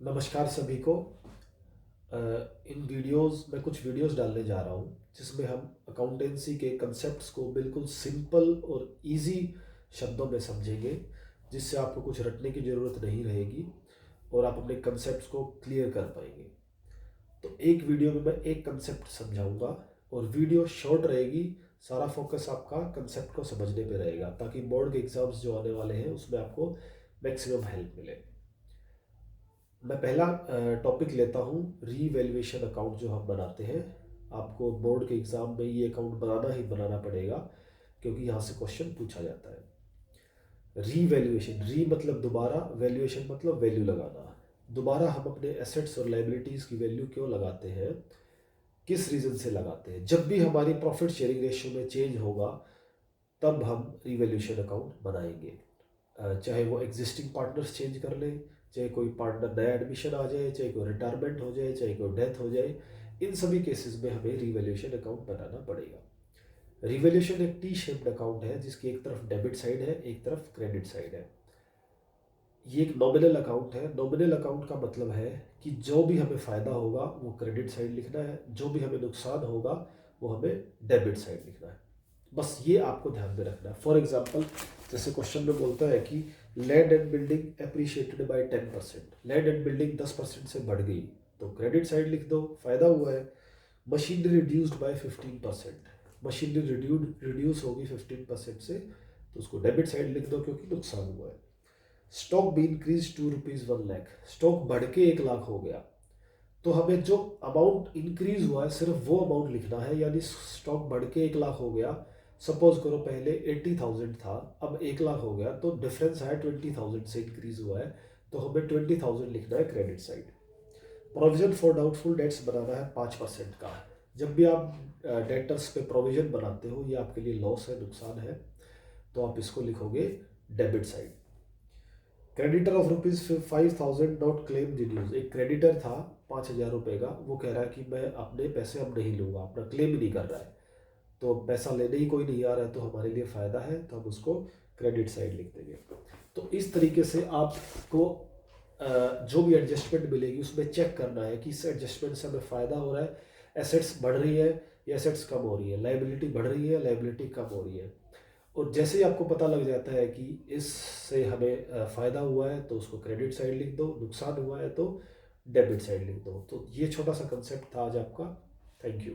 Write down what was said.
नमस्कार सभी को। अ, इन वीडियोस में कुछ वीडियोस डालने जा रहा हूँ जिसमें हम अकाउंटेंसी के कंसेप्ट्स को बिल्कुल सिंपल और इजी शब्दों में समझेंगे, जिससे आपको कुछ रटने की ज़रूरत नहीं रहेगी और आप अपने कंसेप्ट्स को क्लियर कर पाएंगे। तो एक वीडियो में मैं एक कंसेप्ट समझाऊंगा और वीडियो शॉर्ट रहेगी। सारा फोकस आपका कंसेप्ट को समझने पे रहेगा ताकि बोर्ड के एग्ज़ाम्स जो आने वाले हैं उसमें आपको मैक्सिमम हेल्प मिले। मैं पहला टॉपिक लेता हूँ, रीवैल्यूएशन अकाउंट जो हम बनाते हैं। आपको बोर्ड के एग्ज़ाम में ये अकाउंट बनाना ही बनाना पड़ेगा क्योंकि यहाँ से क्वेश्चन पूछा जाता है। रीवैल्यूएशन, री मतलब दोबारा, वैल्यूएशन मतलब वैल्यू लगाना। दोबारा हम अपने एसेट्स और लाइबिलिटीज़ की वैल्यू क्यों लगाते हैं, किस रीज़न से लगाते हैं? जब भी हमारी प्रॉफिट शेयरिंग रेशियो में चेंज होगा तब हम रीवैल्यूएशन अकाउंट बनाएंगे। चाहे वो एग्जिस्टिंग पार्टनर्स चेंज कर लें, चाहे कोई पार्टनर नया एडमिशन आ जाए, चाहे कोई रिटायरमेंट हो जाए, चाहे कोई डेथ हो जाए, इन सभी केसेस में हमें रीवैल्यूएशन अकाउंट बनाना पड़ेगा। रिवैल्यूएशन एक टी शेप्ड अकाउंट है जिसकी एक तरफ डेबिट साइड है, एक तरफ क्रेडिट साइड है। ये एक नॉमिनल अकाउंट है। नॉमिनल अकाउंट का मतलब है कि जो भी हमें फ़ायदा होगा वो क्रेडिट साइड लिखना है, जो भी हमें नुकसान होगा वो हमें डेबिट साइड लिखना है। बस ये आपको ध्यान में रखना है। फॉर एग्जाम्पल, जैसे क्वेश्चन में बोलता है कि land and building appreciated by 10%, land and building 10% से बढ़ गई तो क्रेडिट साइड लिख दो, फायदा हुआ है। Machinery reduced by 15%, machinery reduce होगी 15% से तो उसको डेबिट साइड लिख दो क्योंकि नुकसान हुआ है। स्टॉक भी इंक्रीज टू ₹1,00,000, स्टॉक बढ़ के 1 लाख हो गया तो हमें जो अमाउंट इंक्रीज हुआ है सिर्फ वो अमाउंट लिखना है। यानी स्टॉक बढ़ के 1 लाख हो गया, सपोज करो पहले 80,000 था, अब 1 लाख हो गया तो डिफरेंस है 20,000 से इंक्रीज हुआ है तो हमें 20,000 लिखना है credit side. Provision for doubtful debts बनाना है 5% का। जब भी आप डेटर्स पे प्रोविजन बनाते हो ये आपके लिए लॉस है, नुकसान है, तो आप इसको लिखोगे debit side. Creditor of ₹5,000 not claim reduce, एक क्रेडिटर था 5,000 रुपये का, वो कह रहा है कि मैं अपने पैसे अब नहीं लूँगा, अपना क्लेम ही नहीं कर रहा है, तो पैसा लेने ही कोई नहीं आ रहा है तो हमारे लिए फ़ायदा है तो हम उसको क्रेडिट साइड लिख देंगे। तो इस तरीके से आपको जो भी एडजस्टमेंट मिलेगी उसमें चेक करना है कि इस एडजस्टमेंट से हमें फ़ायदा हो रहा है, एसेट्स बढ़ रही है या एसेट्स कम हो रही है, लाइबिलिटी बढ़ रही है, लाइबिलिटी कम हो रही है। और जैसे ही आपको पता लग जाता है कि इससे हमें फ़ायदा हुआ है तो उसको क्रेडिट साइड लिख दो, नुकसान हुआ है तो डेबिट साइड लिख दो। तो ये छोटा सा कंसेप्ट था आज आपका। Thank you.